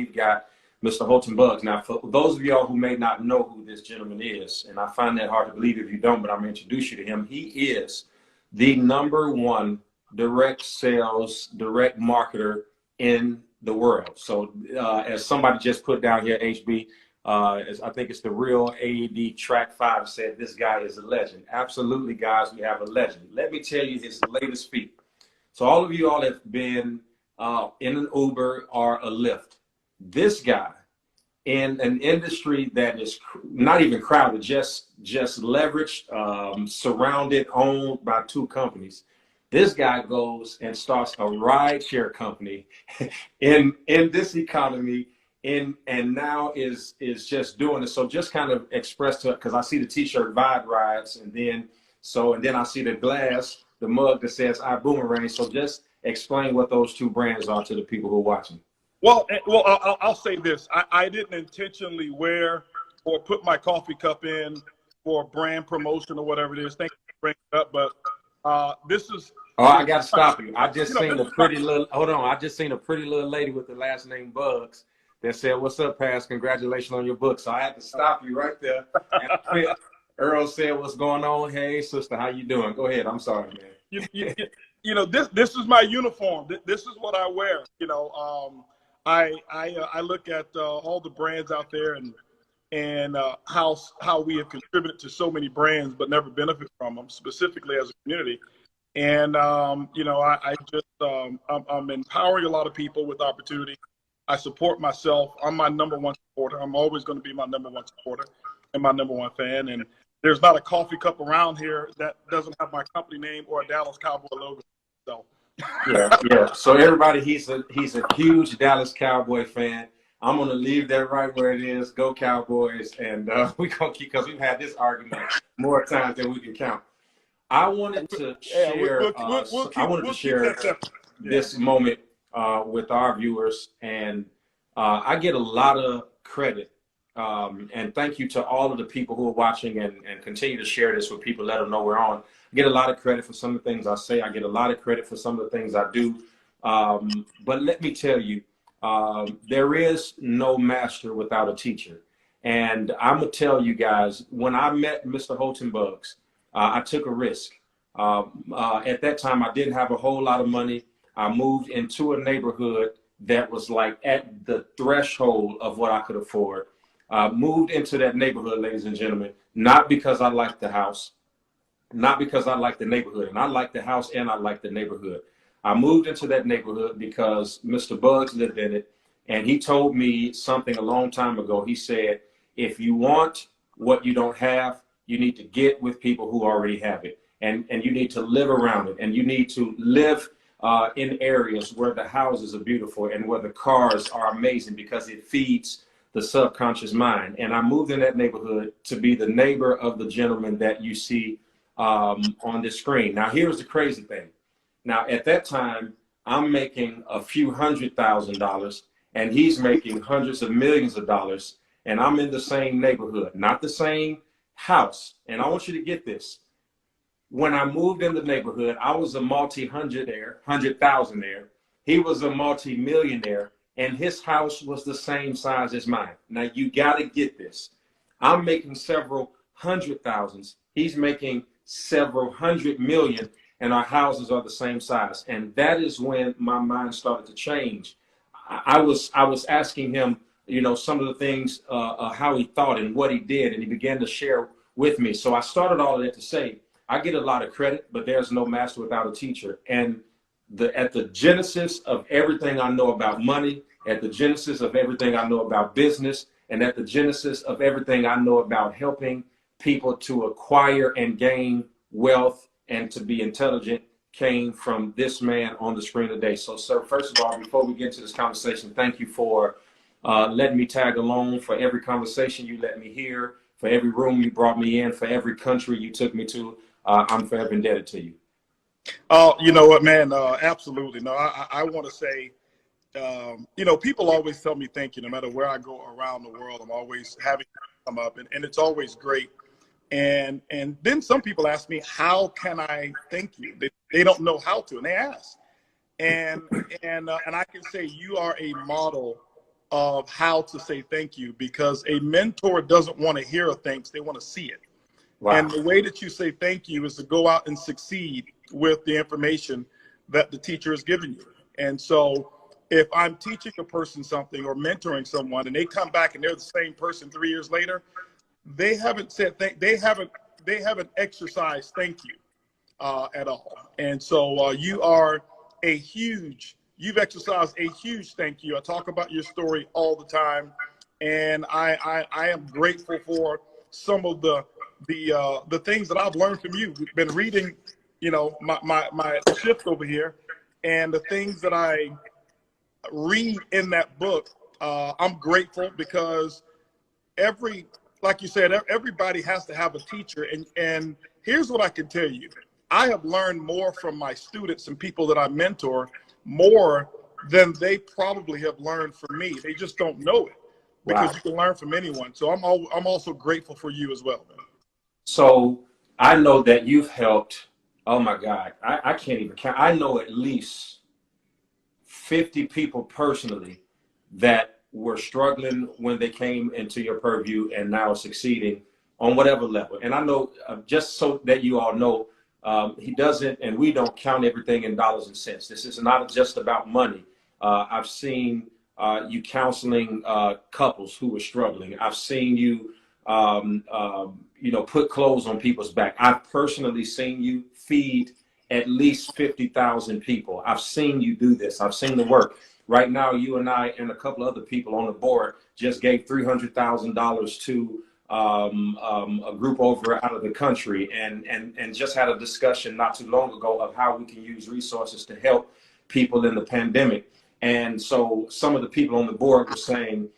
we've got Mr. Holton Buggs. Now, for those of y'all who may not know who this gentleman is, and I find that hard to believe if you don't, but I'm going to introduce you to him. He is the #1 direct sales, direct marketer in the world. So as somebody just put down here, HB, I think it's the real AED Track 5 said, this guy is a legend. Absolutely, guys, we have a legend. Let me tell you his latest feat. So all of you all have been in an Uber or a Lyft. This guy, in an industry that is not even crowded, just leveraged, surrounded, owned by 2 companies. This guy goes and starts a rideshare company in this economy, and now is just doing it. So just kind of express to it, because I see the T-shirt Vibe Rides, and then I see the glass, the mug that says I Boomerang. So just explain what those 2 brands are to the people who are watching. Well, I'll say this. I didn't intentionally wear or put my coffee cup in for brand promotion or whatever it is. Thank you for bringing it up, but this is. Oh, I got to stop you. I just seen a pretty little. Hold on, I just seen a pretty little lady with the last name Buggs that said, "What's up, Pass? Congratulations on your book." So I had to stop you right there. And Earl said, "What's going on? Hey, sister, how you doing?" Go ahead. I'm sorry, man. You know, this is my uniform. This is what I wear. You know, I look at all the brands out there and how we have contributed to so many brands but never benefit from them, specifically as a community. And you know, I'm empowering a lot of people with opportunity. I support myself. I'm my #1 supporter. I'm always going to be my #1 supporter and my #1 fan. And there's not a coffee cup around here that doesn't have my company name or a Dallas Cowboy logo. So. Yeah. So everybody, he's a huge Dallas Cowboy fan. I'm gonna leave that right where it is. Go Cowboys, and we gonna keep, because we've had this argument more times than we can count. I wanted to share. I wanted to share this moment with our viewers, and I get a lot of credit. And thank you to all of the people who are watching, and continue to share this with people. Let them know we're on. I get a lot of credit for some of the things I say. I get a lot of credit for some of the things I do. But let me tell you, there is no master without a teacher. And I'm going to tell you guys, when I met Mr. Holton Buggs, I took a risk. At that time, I didn't have a whole lot of money. I moved into a neighborhood that was like at the threshold of what I could afford. Moved into that neighborhood, ladies and gentlemen, not because I liked the house, not because I liked the neighborhood, and I liked the house and I liked the neighborhood. I moved into that neighborhood because Mr. Buggs lived in it, and he told me something a long time ago. He said, if you want what you don't have, you need to get with people who already have it, and you need to live around it, and you need to live in areas where the houses are beautiful and where the cars are amazing, because it feeds the subconscious mind. And I moved in that neighborhood to be the neighbor of the gentleman that you see on this screen. Now, here's the crazy thing. Now, at that time, I'm making a few $100,000, and he's making hundreds of millions of dollars, and I'm in the same neighborhood, not the same house. And I want you to get this. When I moved in the neighborhood, I was a $100,000. He was a multi-millionaire, and his house was the same size as mine. Now, you got to get this. I'm making several $100,000s. He's making several $100 million, and our houses are the same size. And that is when my mind started to change. I was asking him, you know, some of the things, how he thought and what he did, and he began to share with me. So I started all of that to say, I get a lot of credit, but there's no master without a teacher. And at the genesis of everything I know about money, at the genesis of everything I know about business, and at the genesis of everything I know about helping people to acquire and gain wealth and to be intelligent, came from this man on the screen today. So, sir, first of all, before we get into this conversation, thank you for letting me tag along, for every conversation you let me hear, for every room you brought me in, for every country you took me to. I'm forever indebted to you. Oh, you know what, man? Absolutely. No, I want to say, you know, people always tell me thank you. No matter where I go around the world, I'm always having come up, and it's always great. And then some people ask me, how can I thank you? They don't know how to, and they ask. And I can say you are a model of how to say thank you, because a mentor doesn't want to hear thanks, they want to see it. Wow. And the way that you say thank you is to go out and succeed with the information that the teacher has given you. And so if I'm teaching a person something or mentoring someone and they come back and they're the same person 3 years later, they haven't said they haven't exercised thank you at all. And so you've exercised a huge thank you. I talk about your story all the time, and I am grateful for some of the things that I've learned from you. We've been reading, you know, my shift over here, and the things that I read in that book, I'm grateful because like you said, everybody has to have a teacher. And here's what I can tell you. I have learned more from my students and people that I mentor, more than they probably have learned from me. They just don't know it, because you can learn from anyone. So I'm also grateful for you as well, man. So I know that you've helped, oh my God, I can't even count. I know at least 50 people personally that were struggling when they came into your purview and now succeeding on whatever level. And I know, just so that you all know, he doesn't, and we don't count everything in dollars and cents. This is not just about money. I've seen you counseling couples who were struggling. I've seen you, you know, put clothes on people's back. I've personally seen you feed at least 50,000 people. I've seen you do this. I've seen the work. Right now, you and I and a couple other people on the board just gave $300,000 to a group over out of the country, and just had a discussion not too long ago of how we can use resources to help people in the pandemic. And so some of the people on the board were saying,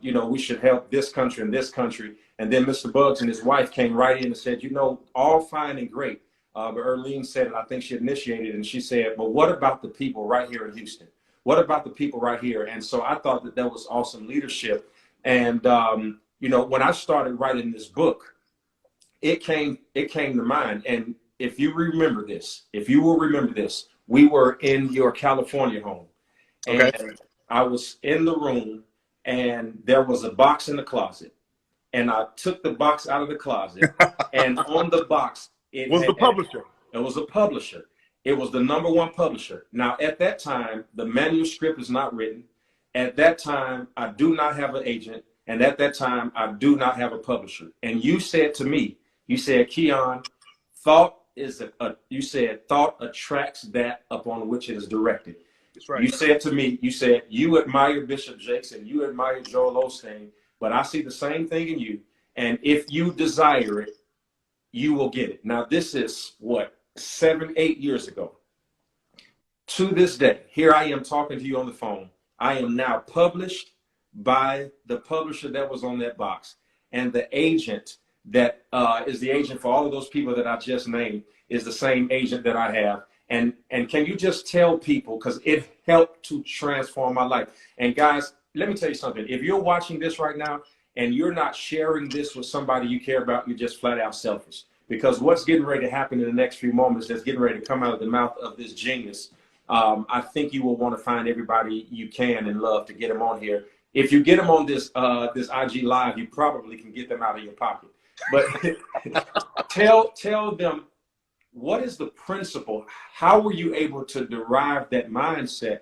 you know, we should help this country and this country. And then Mr. Bugs and his wife came right in and said, you know, all fine and great. But Erlene said, and I think she initiated, and she said, but what about the people right here in Houston? What about the people right here? And so I thought that that was awesome leadership. And, you know, when I started writing this book, it came to mind. And if you remember this, if you will remember this, we were in your California home. Okay. And I was in the room, and there was a box in the closet. And I took the box out of the closet, and on the box, it was the publisher. It was a publisher. It was the #1 publisher. Now, at that time, the manuscript is not written. At that time, I do not have an agent. And at that time, I do not have a publisher. And you said to me, you said, Keion, thought attracts that upon which it is directed. That's right. You said to me, you said, you admire Bishop Jakes and you admire Joel Osteen, but I see the same thing in you. And if you desire it, you will get it. Now, this is what, 7, 8 years ago. To this day, here I am talking to you on the phone. I am now published by the publisher that was on that box. And the agent that is the agent for all of those people that I just named is the same agent that I have. And can you just tell people, because it helped to transform my life. And guys, let me tell you something. If you're watching this right now and you're not sharing this with somebody you care about, you're just flat out selfish. Because what's getting ready to happen in the next few moments that's getting ready to come out of the mouth of this genius, I think you will want to find everybody you can and love to get them on here. If you get them on this this IG Live, you probably can get them out of your pocket. But tell them, what is the principle? How were you able to derive that mindset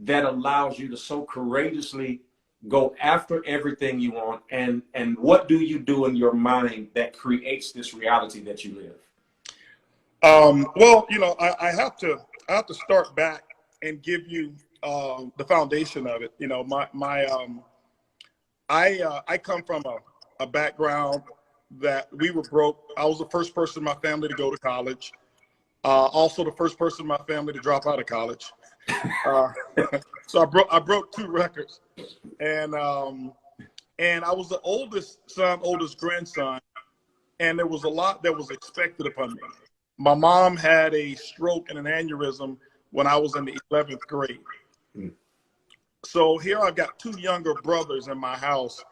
that allows you to so courageously go after everything you want? And what do you do in your mind that creates this reality that you live? Well, you know, I have to start back and give you the foundation of it. You know, I come from a background that we were broke. I was the first person in my family to go to college. Also the first person in my family to drop out of college. So I broke 2 records, and I was the oldest son, oldest grandson, and there was a lot that was expected upon me. My mom had a stroke and an aneurysm when I was in the 11th grade. So here I've got 2 younger brothers in my house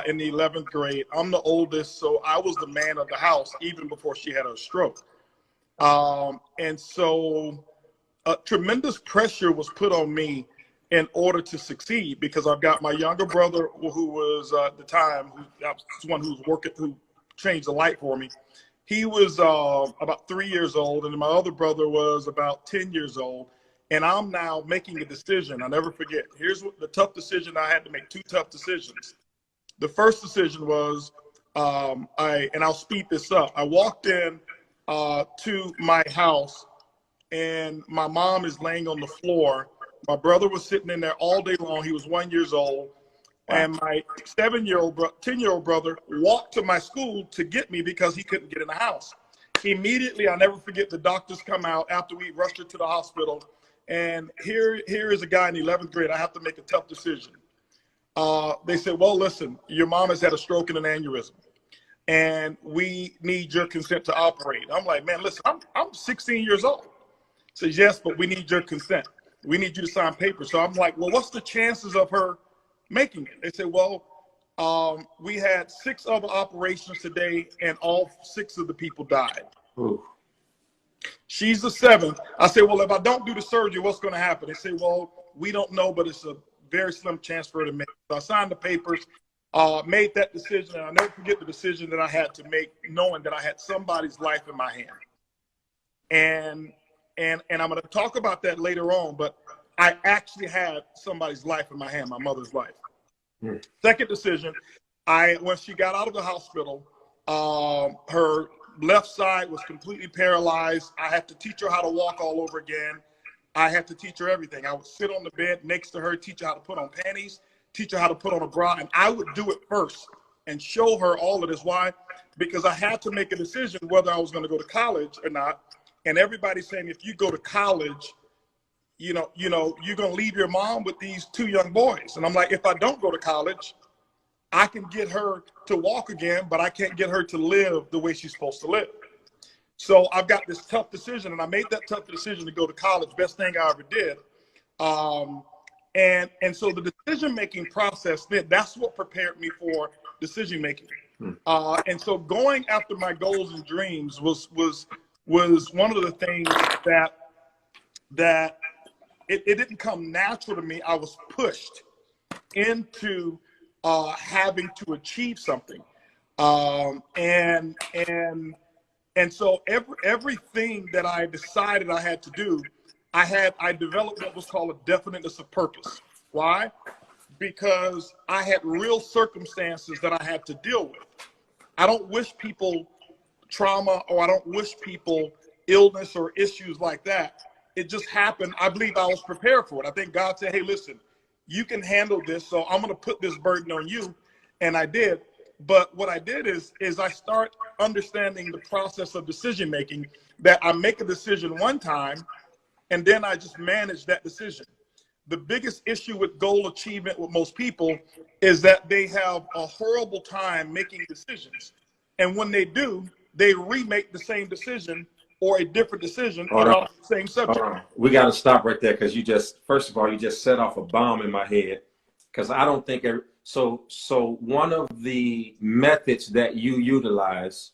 in the 11th grade. I'm the oldest, so I was the man of the house even before she had her stroke. And so tremendous pressure was put on me in order to succeed, because I've got my younger brother who was at the time, one who was working, who changed the light for me. He was about 3 years old, and my other brother was about 10 years old. And I'm now making a decision. I'll never forget. Here's what the tough decision I had to make. Two tough decisions. The first decision was, and I'll speed this up. I walked in to my house, and my mom is laying on the floor. My brother was sitting in there all day long. He was 1 year old. And my 10-year-old brother walked to my school to get me because he couldn't get in the house. Immediately, I'll never forget, the doctors come out after we rushed her to the hospital. And here is a guy in 11th grade. I have to make a tough decision. They said, well, listen, your mom has had a stroke and an aneurysm, and we need your consent to operate. I'm like, man, listen, I'm 16 years old. Says, yes, but we need your consent. We need you to sign papers. So I'm like, well, what's the chances of her making it? They said, well, we had 6 other operations today, and all 6 of the people died. Ooh. She's the 7th. I said, well, if I don't do the surgery, what's going to happen? They say, well, we don't know, but it's a very slim chance for her to make it. So I signed the papers, made that decision, and I'll never forget the decision that I had to make, knowing that I had somebody's life in my hand. And I'm going to talk about that later on, but I actually had somebody's life in my hand, my mother's life. Second decision, when she got out of the hospital, her left side was completely paralyzed. I had to teach her how to walk all over again. I had to teach her everything. I would sit on the bed next to her, teach her how to put on panties, teach her how to put on a bra, and I would do it first and show her all of this. Why? Because I had to make a decision whether I was going to go to college or not. And everybody's saying, if you go to college, you're going to leave your mom with these 2 young boys. And I'm like, if I don't go to college, I can get her to walk again, but I can't get her to live the way she's supposed to live. So I've got this tough decision, and I made that tough decision to go to college. Best thing I ever did. And so the decision-making process, that's what prepared me for decision-making. And so going after my goals and dreams was one of the things that it didn't come natural to me. I was pushed into having to achieve something. And so everything that I decided I had to do, I developed what was called a definiteness of purpose. Why? Because I had real circumstances that I had to deal with. I don't wish people trauma, or I don't wish people illness or issues like that. It just happened. I believe I was prepared for it. I think God said, hey, listen, you can handle this, so I'm going to put this burden on you. And I did. But what I did is I start understanding the process of decision making, that I make a decision one time, and then I just manage that decision. The biggest issue with goal achievement with most people is that they have a horrible time making decisions. And when they do, they remake the same decision or a different decision about the same subject. We got to stop right there, because first of all, you just set off a bomb in my head, because I don't think so one of the methods that you utilize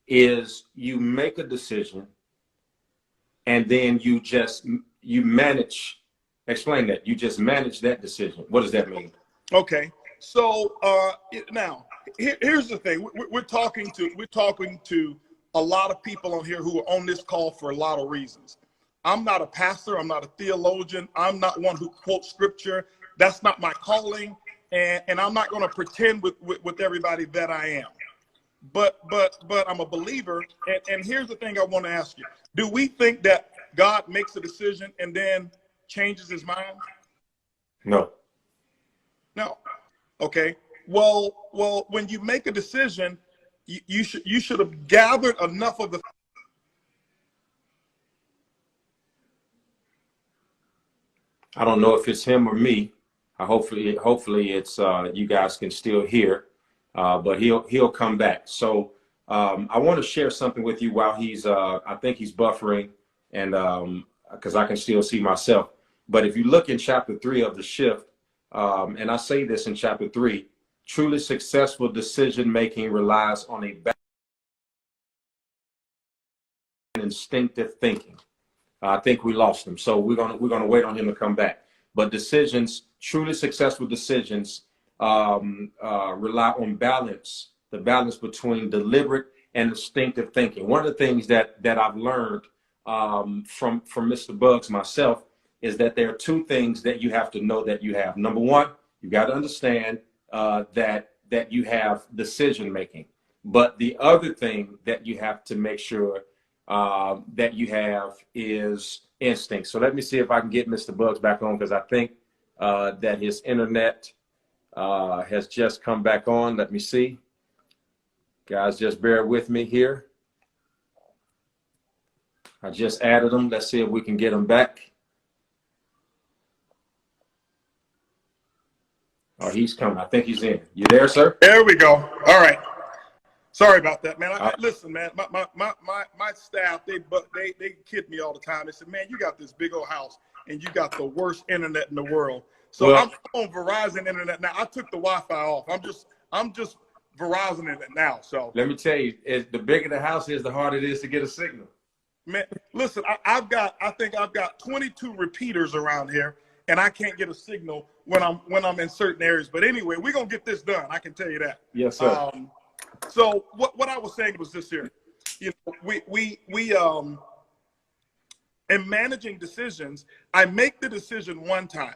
is you make a decision and then you manage. Explain that. You just manage that decision. What does that mean? Okay. So now here's the thing. We're talking to a lot of people on here who are on this call for a lot of reasons. I'm not a pastor. I'm not a theologian. I'm not one who quotes scripture. That's not my calling. And I'm not going to pretend with everybody that I am. But I'm a believer. And here's the thing I want to ask you. Do we think that God makes a decision and then changes his mind? No. No. Okay. Well, when you make a decision, you should have gathered enough of the. I don't know if it's him or me. Hopefully it's you guys can still hear, but he'll come back. So I want to share something with you while he's I think he's buffering, and because I can still see myself. But if you look in chapter 3 of the shift, and I say this in chapter 3, truly successful decision making relies on a instinctive thinking. I think we lost him, so we're gonna wait on him to come back. but decisions, truly successful decisions, rely on balance, the balance between deliberate and instinctive thinking. One of the things that I've learned from Mr. Bugs myself is that there are two things that you have to know that you have. Number one, you got to understand that you have decision making. But the other thing that you have to make sure that you have is instinct. So let me see if I can get Mr. Bugs back on, because I think that his internet has just come back on. Let me see. Guys, just bear with me here. I just added him. Let's see if we can get him back. Oh, he's coming. I think he's in. You there, sir? There we go. All right. Sorry about that, man. Listen, man, my staff, they kid me all the time. They said, man, you got this big old house and you got the worst internet in the world. So well, I'm on Verizon internet now. I took the Wi-Fi off. I'm just Verizon internet now. So let me tell you, the bigger the house is, the harder it is to get a signal. Man, listen, I think I've got 22 repeaters around here, and I can't get a signal when I'm in certain areas. But anyway, we're gonna get this done. I can tell you that. Yes, sir. So what I was saying was this here. You know, we in managing decisions, I make the decision one time.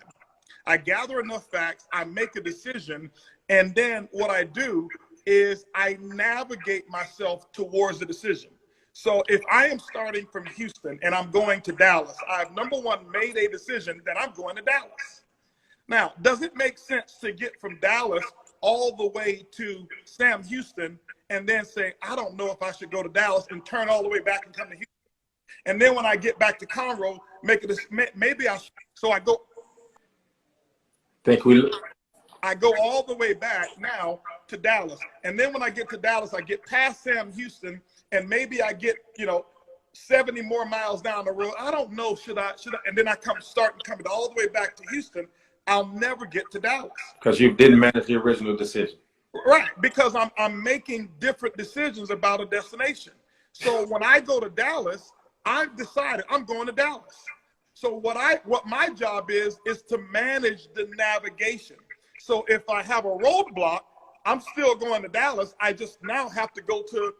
I gather enough facts, I make a decision, and then what I do is I navigate myself towards the decision. So if I am starting from Houston and I'm going to Dallas, I've number one made a decision that I'm going to Dallas. Now, does it make sense to get from Dallas all the way to Sam Houston and then say, I don't know if I should go to Dallas, and turn all the way back and come to Houston? And then when I get back to Conroe, maybe I should. So I go. I go all the way back now to Dallas. And then when I get to Dallas, I get past Sam Houston, and maybe I get, 70 more miles down the road. I don't know, should I? And then I start coming all the way back to Houston. I'll never get to Dallas. Because you didn't manage the original decision. Right, because I'm making different decisions about a destination. So when I go to Dallas, I've decided I'm going to Dallas. So what my job is to manage the navigation. So if I have a roadblock, I'm still going to Dallas. I just now have to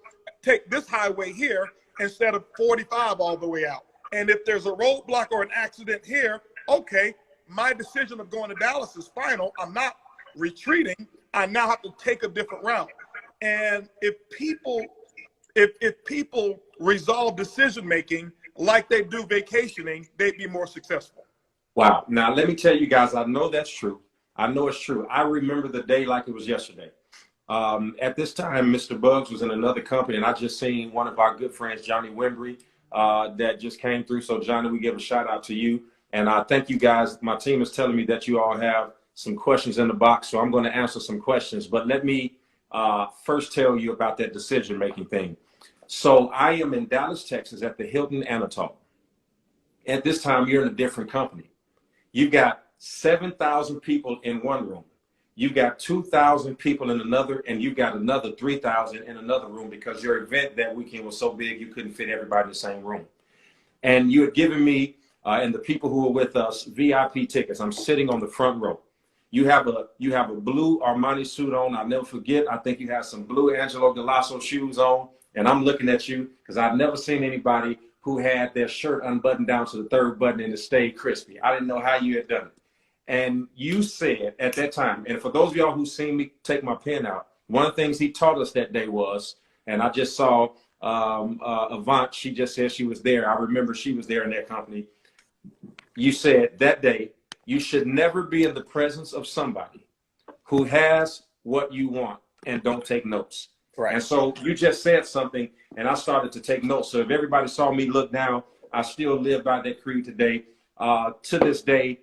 take this highway here instead of 45 all the way out. And if there's a roadblock or an accident here, okay, my decision of going to Dallas is final. I'm not retreating. I now have to take a different route. And if people resolve decision making like they do vacationing, they'd be more successful. Wow. Now let me tell you guys, I know that's true. I know it's true. I remember the day like it was yesterday. At this time, Mr. Bugs was in another company, and I just seen one of our good friends, Johnny Wembry, that just came through. So Johnny, we give a shout out to you. And I thank you guys. My team is telling me that you all have some questions in the box, so I'm going to answer some questions. But let me first tell you about that decision-making thing. So I am in Dallas, Texas at the Hilton Anatole. At this time, you're in a different company. You've got 7,000 people in one room. You've got 2,000 people in another, and you've got another 3,000 in another room because your event that weekend was so big you couldn't fit everybody in the same room. And you had given me and the people who were with us VIP tickets. I'm sitting on the front row. You have a blue Armani suit on. I'll never forget. I think you have some blue Angelo Galasso shoes on. And I'm looking at you because I've never seen anybody who had their shirt unbuttoned down to the third button and it stayed crispy. I didn't know how you had done it. And you said at that time, and for those of y'all who seen me take my pen out, one of the things he taught us that day was, and I just saw Avant, she just said she was there. I remember she was there in that company. You said that day, you should never be in the presence of somebody who has what you want and don't take notes. Right. And so you just said something, and I started to take notes. So if everybody saw me look down, I still live by that creed today. To this day,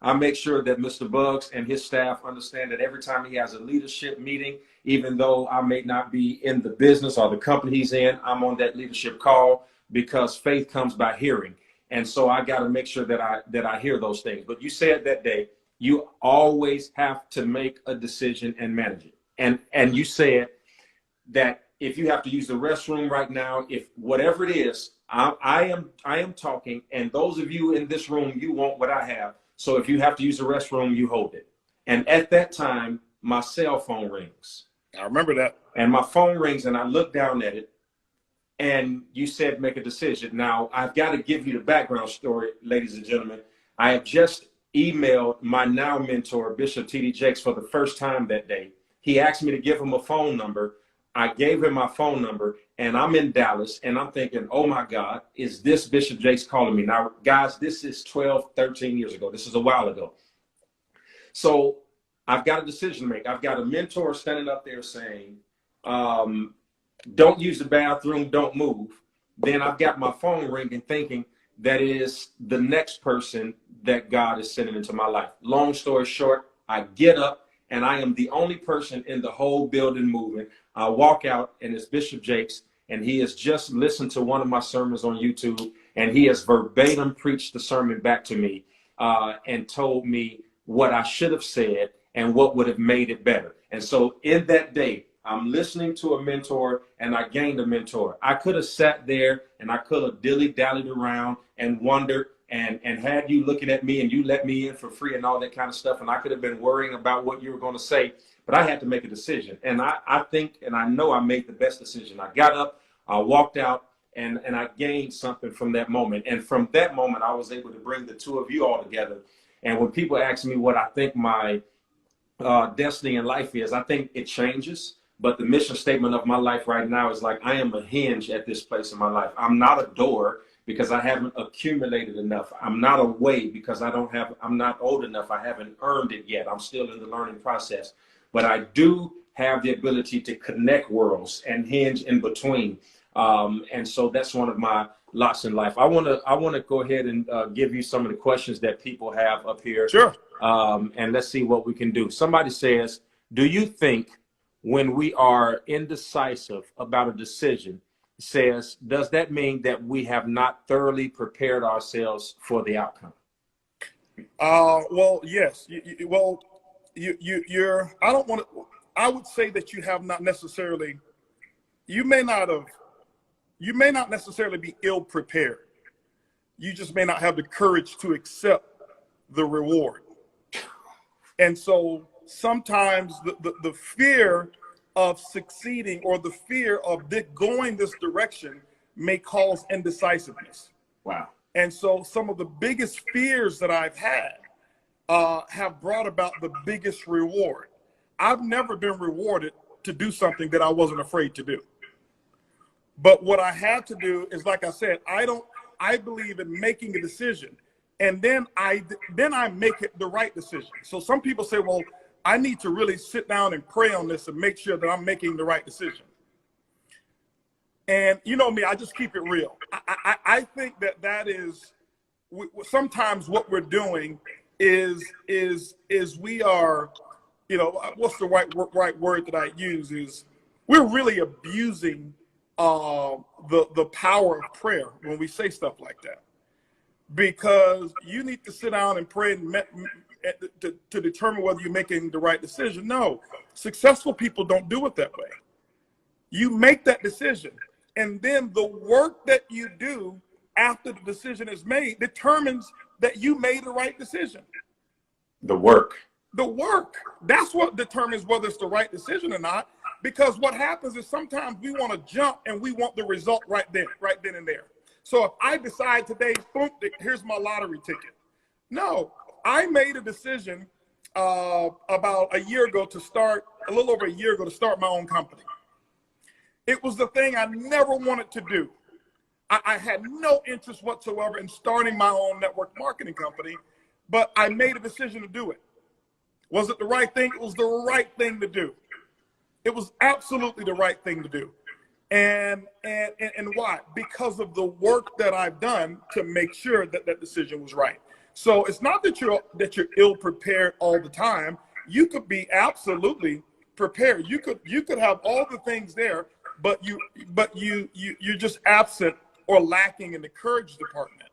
I make sure that Mr. Bugs and his staff understand that every time he has a leadership meeting, even though I may not be in the business or the company he's in, I'm on that leadership call because faith comes by hearing. And so I got to make sure that I hear those things. But you said that day, you always have to make a decision and manage it. And you said that if you have to use the restroom right now, if whatever it is, I am talking, and those of you in this room, you want what I have. So if you have to use the restroom, you hold it. And at that time, my cell phone rings. I remember that. And my phone rings and I look down at it, and you said make a decision. Now, I've got to give you the background story, ladies and gentlemen. I have just emailed my now mentor, Bishop T.D. Jakes, for the first time that day. He asked me to give him a phone number. I gave him my phone number, and I'm in Dallas, and I'm thinking, oh my God, is this Bishop Jakes calling me? Now, guys, this is 12, 13 years ago. This is a while ago. So I've got a decision to make. I've got a mentor standing up there saying, don't use the bathroom, don't move. Then I've got my phone ringing thinking that is the next person that God is sending into my life. Long story short, I get up and I am the only person in the whole building moving. I walk out and it's Bishop Jakes, and he has just listened to one of my sermons on YouTube, and he has verbatim preached the sermon back to me and told me what I should have said and what would have made it better. And so in that day, I'm listening to a mentor and I gained a mentor. I could have sat there and I could have dilly-dallied around and wondered and had you looking at me and you let me in for free and all that kind of stuff. And I could have been worrying about what you were going to say, but I had to make a decision. And I think, and I know I made the best decision. I got up, I walked out, and I gained something from that moment. And from that moment, I was able to bring the two of you all together. And when people ask me what I think my destiny in life is, I think it changes. But the mission statement of my life right now is like, I am a hinge at this place in my life. I'm not a door because I haven't accumulated enough. I'm not a way because I'm not old enough. I haven't earned it yet. I'm still in the learning process. But I do have the ability to connect worlds and hinge in between. And so that's one of my lots in life. I want to go ahead and give you some of the questions that people have up here. Sure. And let's see what we can do. Somebody says, do you think when we are indecisive about a decision, says, does that mean that we have not thoroughly prepared ourselves for the outcome? Well, yes. I would say that you have not necessarily, you may not necessarily be ill prepared. You just may not have the courage to accept the reward. And so sometimes the fear of succeeding or the fear of going this direction may cause indecisiveness. Wow. And so some of the biggest fears that I've had have brought about the biggest reward. I've never been rewarded to do something that I wasn't afraid to do. But what I had to do is, like I said, I believe in making a decision, and then I make it the right decision. So some people say, well, I need to really sit down and pray on this and make sure that I'm making the right decision. And you know me, I just keep it real. I think that is sometimes what we're doing is we are, what's the right word that I use is we're really abusing the power of prayer when we say stuff like that, because you need to sit down and pray and to determine whether you're making the right decision. No, successful people don't do it that way. You make that decision, and then the work that you do after the decision is made determines that you made the right decision. The work. That's what determines whether it's the right decision or not. Because what happens is sometimes we want to jump and we want the result right then and there. So if I decide today, boom, here's my lottery ticket. No, I made a decision about a little over a year ago to start my own company. It was the thing I never wanted to do. I had no interest whatsoever in starting my own network marketing company, but I made a decision to do it. Was it the right thing? It was the right thing to do. It was absolutely the right thing to do. And why? Because of the work that I've done to make sure that that decision was right. So it's not that you're ill prepared all the time. You could be absolutely prepared. You could have all the things there, but you're just absent or lacking in the courage department.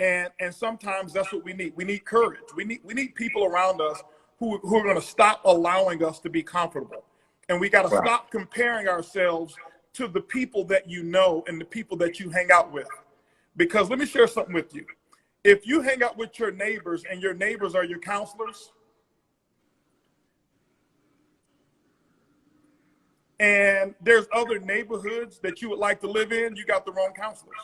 And sometimes that's what we need. We need courage. We need people around us who are going to stop allowing us to be comfortable. And we got to stop comparing ourselves to the people that you know and the people that you hang out with. Because let me share something with you. if you hang out with your neighbors and your neighbors are your counselors, and there's other neighborhoods that you would like to live in, you got the wrong counselors.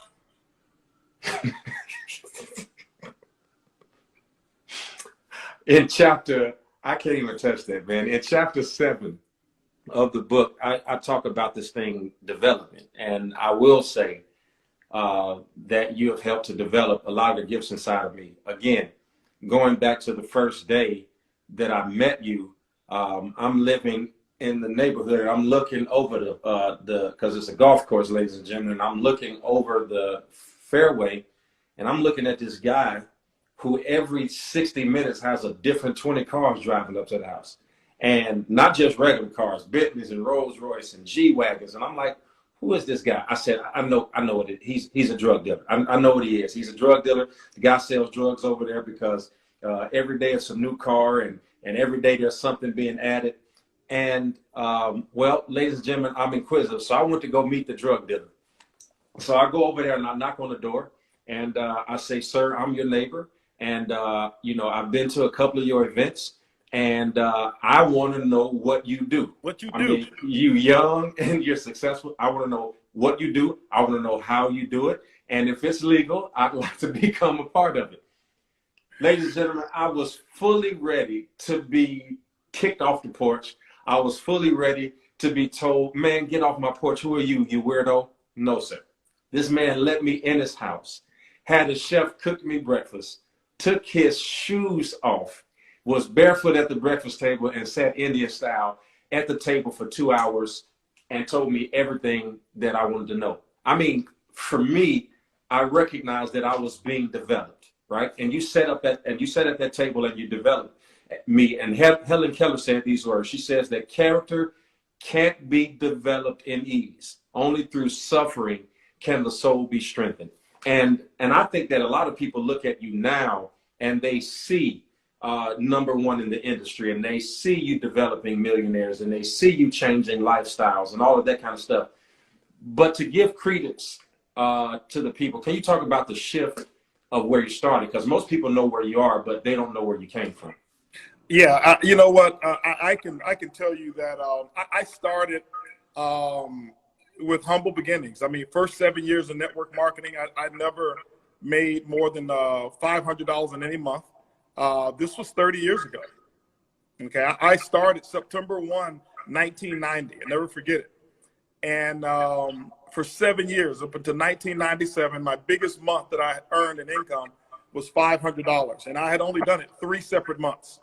In chapter, I can't even touch that, man. In chapter 7 of the book, I talk about this thing development. And I will say that you have helped to develop a lot of the gifts inside of me. Again, going back to the first day that I met you, I'm living in the neighborhood. I'm looking over because it's a golf course, ladies and gentlemen. I'm looking over the fairway, and I'm looking at this guy who every 60 minutes has a different 20 cars driving up to the house. And not just regular cars, Bentleys and Rolls Royce and G-Wagons. And I'm like, who is this guy? I said, I know what it is. He's a drug dealer. I know what he is. He's a drug dealer. The guy sells drugs over there because every day it's a new car, and every day there's something being added. And well, ladies and gentlemen, I'm inquisitive. So I went to go meet the drug dealer. So I go over there and I knock on the door, and I say, sir, I'm your neighbor. And, I've been to a couple of your events, and I want to know what you do. What you do. I mean, you young and you're successful. I want to know what you do. I want to know how you do it. And if it's legal, I'd like to become a part of it. Ladies and gentlemen, I was fully ready to be kicked off the porch. I was fully ready to be told, man, get off my porch. Who are you, you weirdo? No, sir. This man let me in his house, had a chef cook me breakfast, took his shoes off, was barefoot at the breakfast table, and sat Indian style at the table for 2 hours and told me everything that I wanted to know. I mean, for me, I recognized that I was being developed, right? And you sat at that table and you developed me. And Helen Keller said these words. She says that character can't be developed in ease. Only through suffering can the soul be strengthened. And I think that a lot of people look at you now and they see number one in the industry, and they see you developing millionaires, and they see you changing lifestyles and all of that kind of stuff. But to give credence to the people, can you talk about the shift of where you started? Because most people know where you are, but they don't know where you came from. Yeah, you know what? I can tell you that I started with humble beginnings. I mean, first 7 years of network marketing, I never made more than $500 in any month. This was 30 years ago. Okay, I started September 1, 1990. I never forget it. And for 7 years, up until 1997, my biggest month that I earned in income was $500. And I had only done it 3 separate months.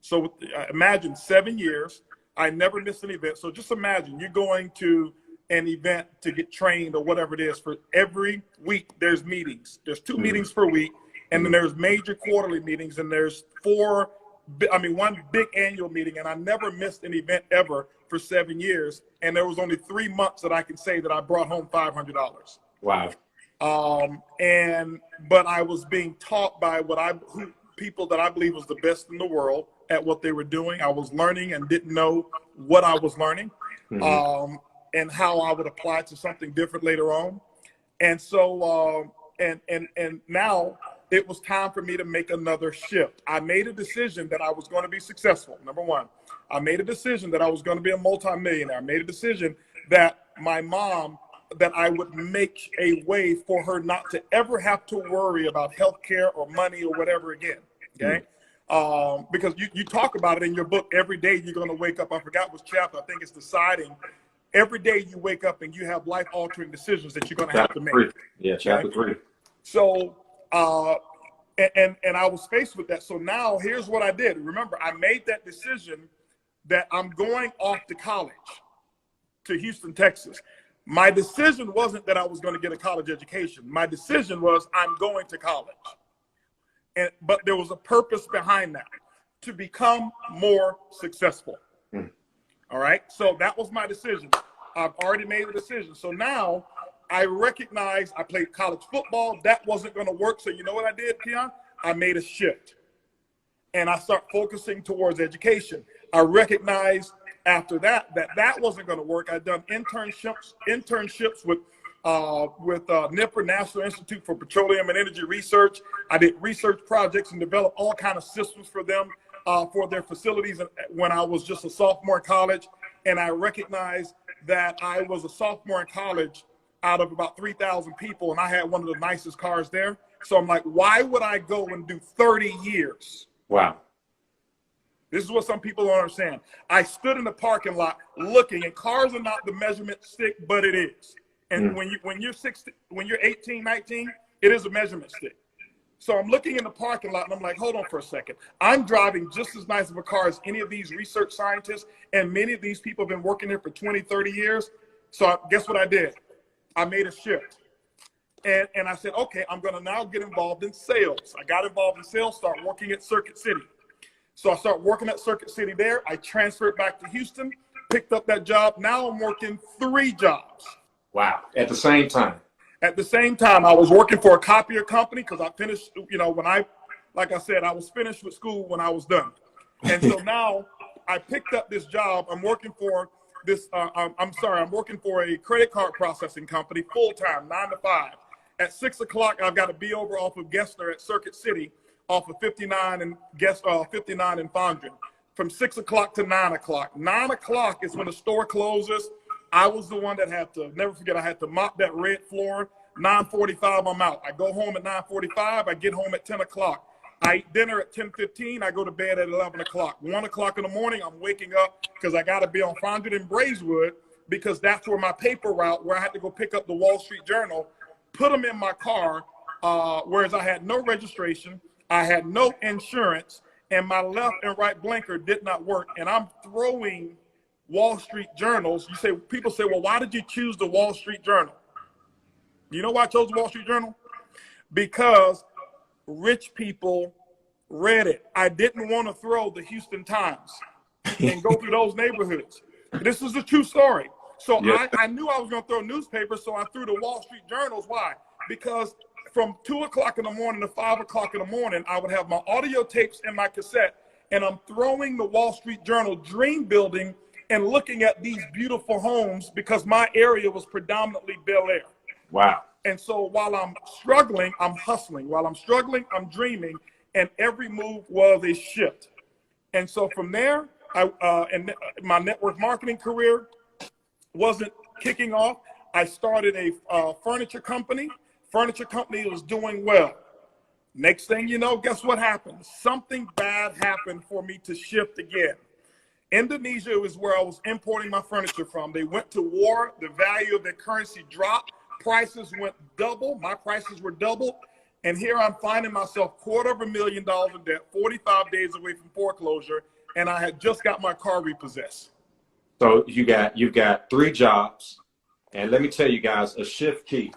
So imagine 7 years, I never missed an event. So just imagine you're going to an event to get trained or whatever it is. For every week, there's meetings. There's 2 meetings per week. And then there's major quarterly meetings, and there's one big annual meeting. And I never missed an event ever for 7 years. And there was only 3 months that I can say that I brought home $500. Wow. But I was being taught by people that I believe was the best in the world at what they were doing. I was learning and didn't know what I was learning, and how I would apply it to something different later on. And so, and now it was time for me to make another shift. I made a decision that I was going to be successful. Number one, I made a decision that I was going to be a multimillionaire. I made a decision that my mom, that I would make a way for her not to ever have to worry about healthcare or money or whatever again. Okay. Because you talk about it in your book. Every day you're going to wake up. I forgot which chapter. I think it's deciding. Every day you wake up and you have life-altering decisions that you're going to have to make. 3. Yeah, chapter 3. So, and I was faced with that. So now here's what I did. Remember, I made that decision that I'm going off to college, to Houston, Texas. My decision wasn't that I was going to get a college education. My decision was I'm going to college. But there was a purpose behind that, to become more successful. All right. So that was my decision. I've already made a decision. So now I recognize I played college football. That wasn't going to work. So you know what I did, Keion? I made a shift. And I start focusing towards education. I recognized after that wasn't going to work. I'd done internships with with NIPR, National Institute for Petroleum and Energy Research. I did research projects and developed all kinds of systems for them for their facilities when I was just a sophomore in college. And I recognized that I was a sophomore in college out of about 3,000 people, and I had one of the nicest cars there. So I'm like, why would I go and do 30 years? Wow. This is what some people don't understand. I stood in the parking lot looking, and cars are not the measurement stick, but it is. And when you're 18, 19, it is a measurement stick. So I'm looking in the parking lot, and I'm like, hold on for a second. I'm driving just as nice of a car as any of these research scientists, and many of these people have been working here for 20, 30 years. So guess what I did? I made a shift. And I said, okay, I'm going to now get involved in sales. I got involved in sales, start working at Circuit City. So I started working at Circuit City there. I transferred back to Houston, picked up that job. Now I'm working 3 jobs. Wow. At the same time? At the same time, I was working for a copier company because I finished, like I said, I was finished with school when I was done. And so now I picked up this job. I'm working for this, I'm working for a credit card processing company full-time, 9 to 5. At 6 o'clock, I've got to be over off of Gessner at Circuit City, off of 59 and 59 and Fondren, from 6 o'clock to 9 o'clock. 9 o'clock is when the store closes. I was the one that had to, never forget, I had to mop that red floor. 9:45, I'm out. I go home at 9:45. I get home at 10 o'clock. I eat dinner at 10:15. I go to bed at 11 o'clock. 1 o'clock in the morning, I'm waking up because I got to be on Fondren and Braeswood because that's where my paper route, where I had to go pick up the Wall Street Journal, put them in my car, whereas I had no registration, I had no insurance, and my left and right blinker did not work. And I'm throwing Wall Street Journals. People say, well, why did you choose the Wall Street Journal? You know why I chose the Wall Street Journal? Because rich people read it. I didn't want to throw the Houston Times and go through those neighborhoods. This is a true story. So yeah. I knew I was going to throw newspapers, so I threw the Wall Street Journals. Why? Because from 2 o'clock in the morning to 5 o'clock in the morning, I would have my audio tapes in my cassette, and I'm throwing the Wall Street Journal dream building and looking at these beautiful homes because my area was predominantly Bel Air. Wow. And so while I'm struggling, I'm hustling. While I'm struggling, I'm dreaming, and every move was a shift. And so from there, and my network marketing career wasn't kicking off. I started a furniture company. Furniture company was doing well. Next thing you know, guess what happened? Something bad happened for me to shift again. Indonesia was where I was importing my furniture from. They went to war. The value of their currency dropped. Prices went double. My prices were double. And here I'm finding myself $250,000 in debt, 45 days away from foreclosure, and I had just got my car repossessed. So you've got 3 jobs, and let me tell you guys, a shift key.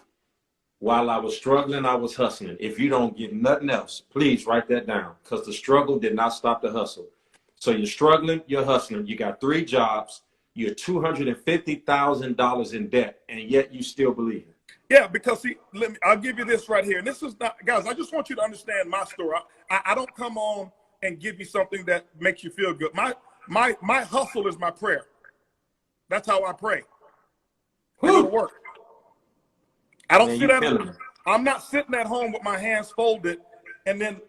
While I was struggling, I was hustling. If you don't get nothing else, please write that down, because the struggle did not stop the hustle. So you're struggling, you're hustling. You got 3 jobs, you're $250,000 in debt, and yet you still believe it. Yeah, because see, I'll give you this right here. And this is not, guys, I just want you to understand my story. I don't come on and give you something that makes you feel good. My hustle is my prayer. That's how I pray. I go to work. I don't sit at home. I'm not sitting at home with my hands folded and then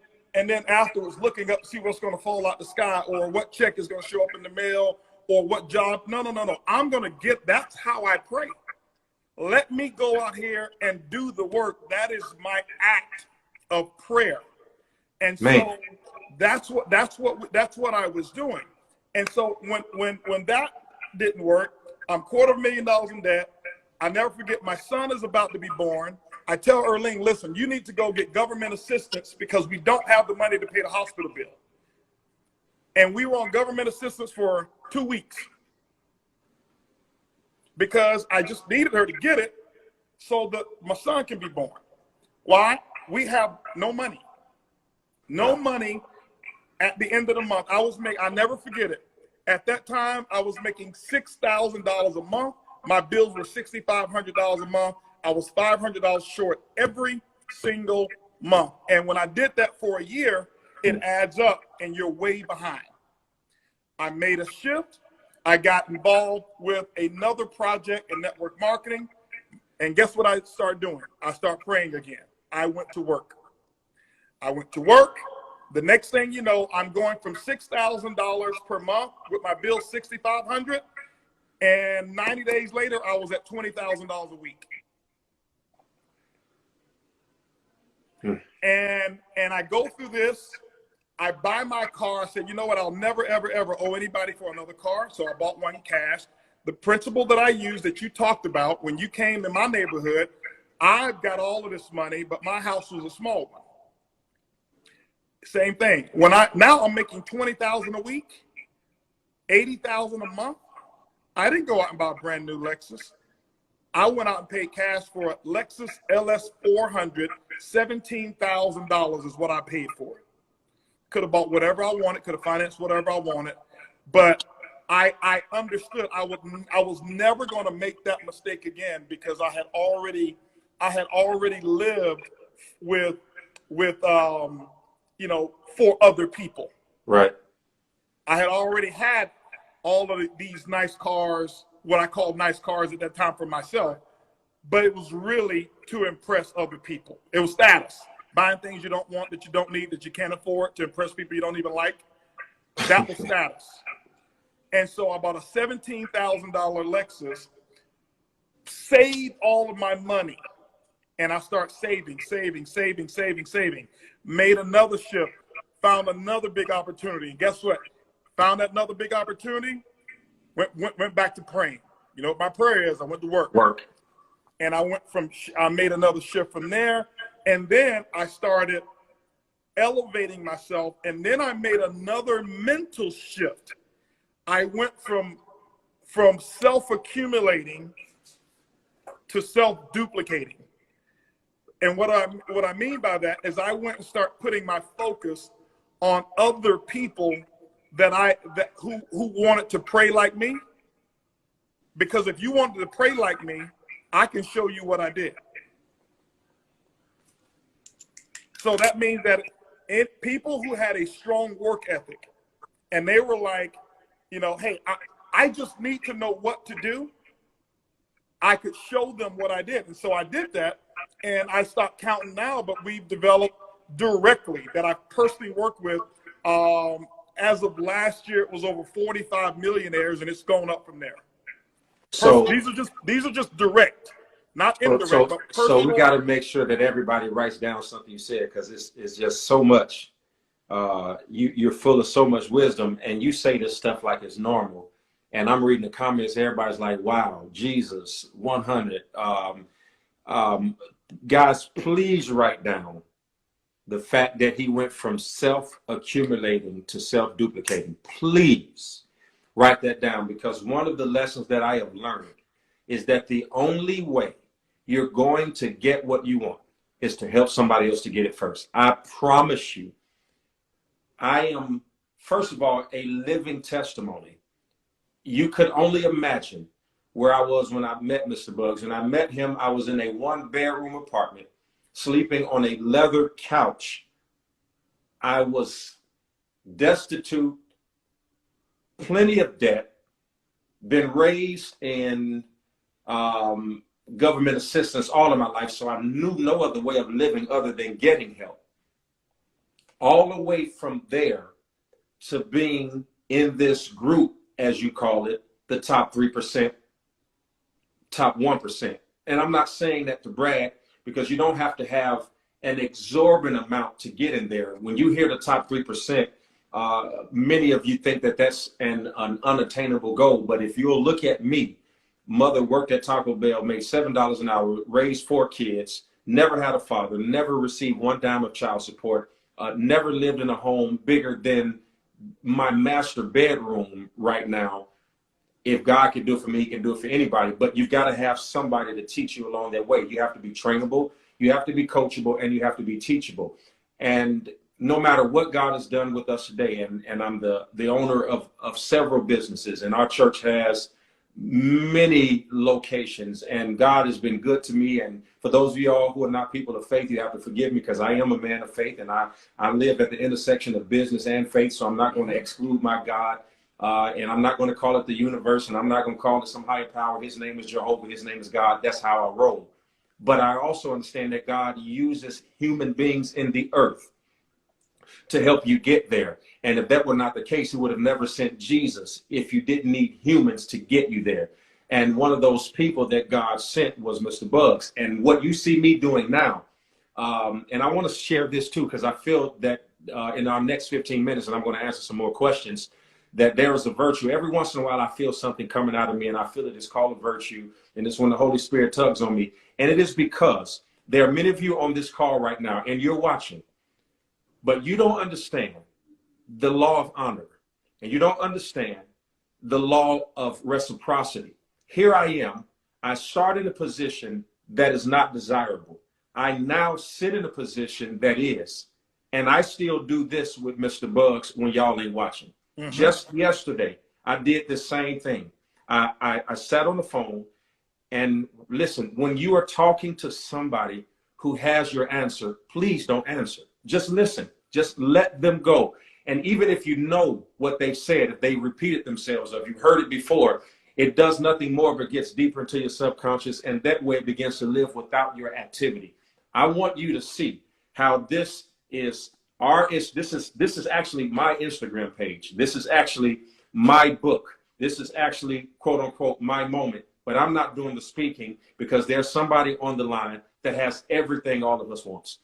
afterwards looking up to see what's going to fall out the sky or what check is going to show up in the mail or what job. No. I'm going to that's how I pray. Let me go out here and do the work. That is my act of prayer. And so that's what I was doing. And so when that didn't work, I'm $250,000 in debt. I never forget, my son is about to be born. I tell Erling, listen, you need to go get government assistance because we don't have the money to pay the hospital bill. And we were on government assistance for 2 weeks because I just needed her to get it so that my son can be born. Why? We have no money. No money at the end of the month. I never forget it. At that time, I was making $6,000 a month. My bills were $6,500 a month. I was $500 short every single month. And when I did that for a year, it adds up and you're way behind. I made a shift. I got involved with another project in network marketing. And guess what I started doing? I started praying again. I went to work. The next thing you know, I'm going from $6,000 per month with my bill $6,500, and 90 days later, I was at $20,000 a week. And I go through this. I buy my car. I said, you know what? I'll never, ever, ever owe anybody for another car. So I bought one cash. The principle that I used that you talked about when you came to my neighborhood, I've got all of this money, but my house was a small one. Same thing. Now I'm making $20,000 a week, $80,000 a month. I didn't go out and buy a brand new Lexus. I went out and paid cash for a Lexus LS 400. $17,000 is what I paid for it. Could have bought whatever I wanted, could have financed whatever I wanted, but I understood I was never going to make that mistake again, because I had already lived with for other people. Right. I had already had all of these nice cars, what I called nice cars at that time for myself, but it was really to impress other people. It was status. Buying things you don't want, that you don't need, that you can't afford, to impress people you don't even like. That was status. And so I bought a $17,000 Lexus, saved all of my money, and I start saving. Made another shift, found another big opportunity. And guess what? Found that another big opportunity, went back to praying. You know what my prayer is? I went to work. And I made another shift from there. And then I started elevating myself. And then I made another mental shift. I went from self-accumulating to self-duplicating. And what I mean by that is I went and start putting my focus on other people who wanted to pray like me. Because if you wanted to pray like me, I can show you what I did. So that means that people who had a strong work ethic, and they were like, hey, I just need to know what to do, I could show them what I did. And so I did that, and I stopped counting now, but we've developed directly that I personally work with. As of last year, it was over 45 millionaires, and it's going up from there. So these are just direct, not indirect. But personal. So we got to make sure that everybody writes down something you said, because it's just so much. You're full of so much wisdom, and you say this stuff like it's normal. And I'm reading the comments. Everybody's like, "Wow, Jesus, 100." Guys, please write down the fact that he went from self-accumulating to self-duplicating. Please write that down, because one of the lessons that I have learned is that the only way you're going to get what you want is to help somebody else to get it first. I promise you, I am, first of all, a living testimony. You could only imagine where I was when I met Mr. Bugs. When I met him, I was in a one-bedroom apartment, sleeping on a leather couch. I was destitute, plenty of debt, been raised in government assistance all of my life, so I knew no other way of living other than getting help. All the way from there to being in this group, as you call it, the top 3%, top 1%. And I'm not saying that to brag, because you don't have to have an exorbitant amount to get in there. When you hear the top 3%, many of you think that that's an unattainable goal. But if you'll look at me, mother worked at Taco Bell, made $7 an hour, raised 4 kids, never had a father, never received one dime of child support, never lived in a home bigger than my master bedroom right now. If God can do it for me, he can do it for anybody. But you've got to have somebody to teach you along that way. You have to be trainable, you have to be coachable, and you have to be teachable. And no matter what God has done with us today, and I'm the owner of several businesses, and our church has many locations, and God has been good to me. And for those of y'all who are not people of faith, you have to forgive me, because I am a man of faith, and I live at the intersection of business and faith, so I'm not going to exclude my God. And I'm not going to call it the universe, and I'm not going to call it some higher power. His name is Jehovah. His name is God. That's how I roll. But I also understand that God uses human beings in the earth to help you get there. And if that were not the case, he would have never sent Jesus if you didn't need humans to get you there. And one of those people that God sent was Mr. Bugs. And what you see me doing now, and I want to share this too, because I feel that in our next 15 minutes, and I'm going to answer some more questions, that there is a virtue. Every once in a while, I feel something coming out of me, and I feel it is called a virtue. And it's when the Holy Spirit tugs on me. And it is because there are many of you on this call right now, and you're watching, but you don't understand the law of honor, and you don't understand the law of reciprocity. Here I am. I start in a position that is not desirable. I now sit in a position that is, and I still do this with Mr. Bugs when y'all ain't watching. Mm-hmm. Just yesterday, I did the same thing. I sat on the phone, and listen, when you are talking to somebody who has your answer, please don't answer. Just listen. Just let them go. And even if you know what they said, if they repeated themselves, or if you've heard it before, it does nothing more but gets deeper into your subconscious, and that way it begins to live without your activity. I want you to see how this is this is actually my Instagram page. This is actually my book. This is actually, quote unquote, my moment. But I'm not doing the speaking because there's somebody on the line that has everything all of us wants.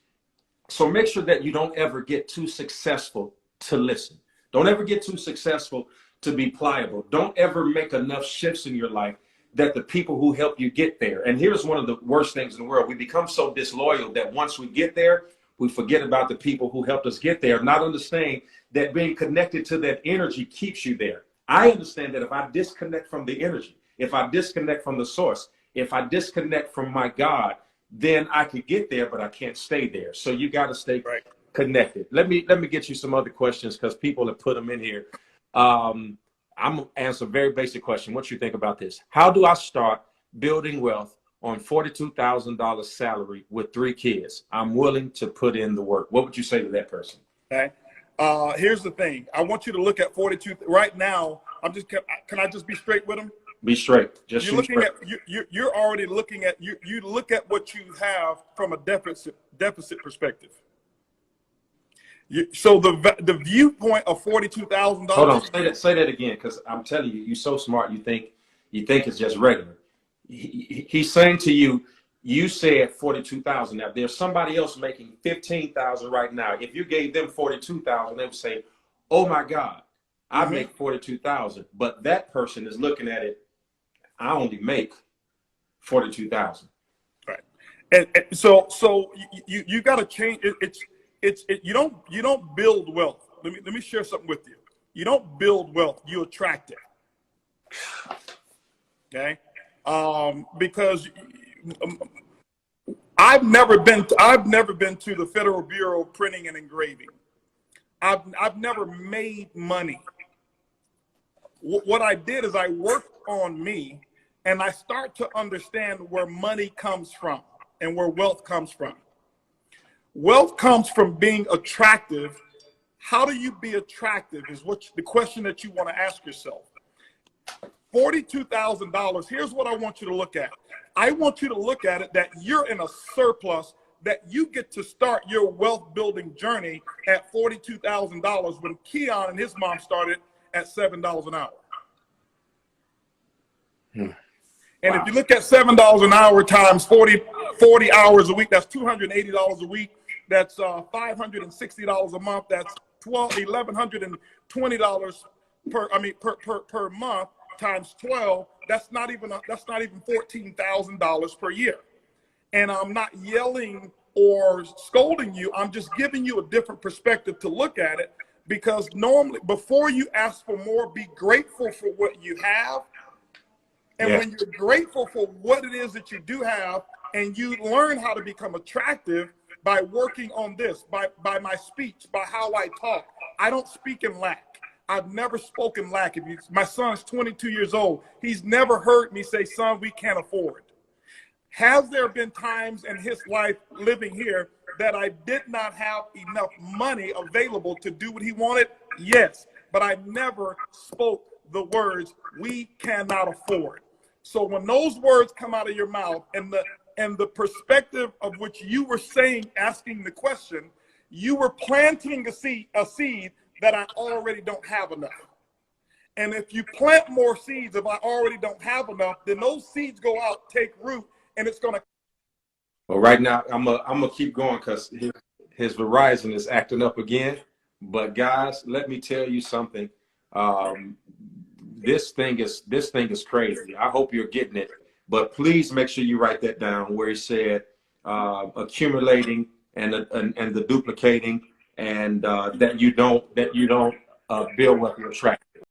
So make sure that you don't ever get too successful to listen. Don't ever get too successful to be pliable. Don't ever make enough shifts in your life that the people who help you get there. And here's one of the worst things in the world. We become so disloyal that once we get there, we forget about the people who helped us get there, not understanding that being connected to that energy keeps you there. I understand that if I disconnect from the energy, if I disconnect from the source, if I disconnect from my God, then I could get there, but I can't stay there. So you got to stay connected. Let me get you some other questions because people have put them in here. I'm gonna answer a very basic question. What you think about this? How do I start building wealth on $42,000 salary with 3 kids? I'm willing to put in the work. What would you say to that person? Okay. Here's the thing. I want you to look at 42 right now. Can I just be straight with them? Be straight. Just you're looking straight. You're already looking at you look at what you have from a deficit perspective. So the viewpoint of $42,000. Hold on, say that again, because I'm telling you, you're so smart. You think it's just regular. He's saying to you, you said 42,000. Now there's somebody else making 15,000 right now. If you gave them 42,000, they would say, "Oh my God, I make 42,000." But that person is looking at it. I only make 42,000. Right, and so you got to change it. You don't build wealth. Let me share something with you. You don't build wealth. You attract it. Okay, because I've never been to the Federal Bureau of Printing and Engraving. I've never made money. What I did is I worked on me, and I start to understand where money comes from and where wealth comes from. Wealth comes from being attractive. How do you be attractive is the question that you want to ask yourself. $42,000. Here's what I want you to look at. I want you to look at it that you're in a surplus, that you get to start your wealth building journey at $42,000 when Keion and his mom started at $7 an hour. And if you look at $7 an hour times 40 hours a week, that's $280 a week. That's $560 a month. That's $1,120 per month times 12. That's not even $14,000 per year. And I'm not yelling or scolding you. I'm just giving you a different perspective to look at it, because normally before you ask for more, be grateful for what you have. And when you're grateful for what it is that you do have, and you learn how to become attractive by working on this, by my speech, by how I talk. I don't speak in lack. I've never spoken lack. My son's 22 years old. He's never heard me say, "Son, we can't afford." Has there been times in his life living here that I did not have enough money available to do what he wanted? Yes. but I never spoke the words, we cannot afford. So when those words come out of your mouth and the perspective of which you were saying, asking the question, you were planting a seed that I already don't have enough. And if you plant more seeds, if I already don't have enough, then those seeds go out, take root, and it's going to. Well, right now, I'm gonna keep going because his Verizon is acting up again. But guys, let me tell you something. This thing is crazy. I hope you're getting it. But please make sure you write that down where he said accumulating and the duplicating, and that you don't build what you attract.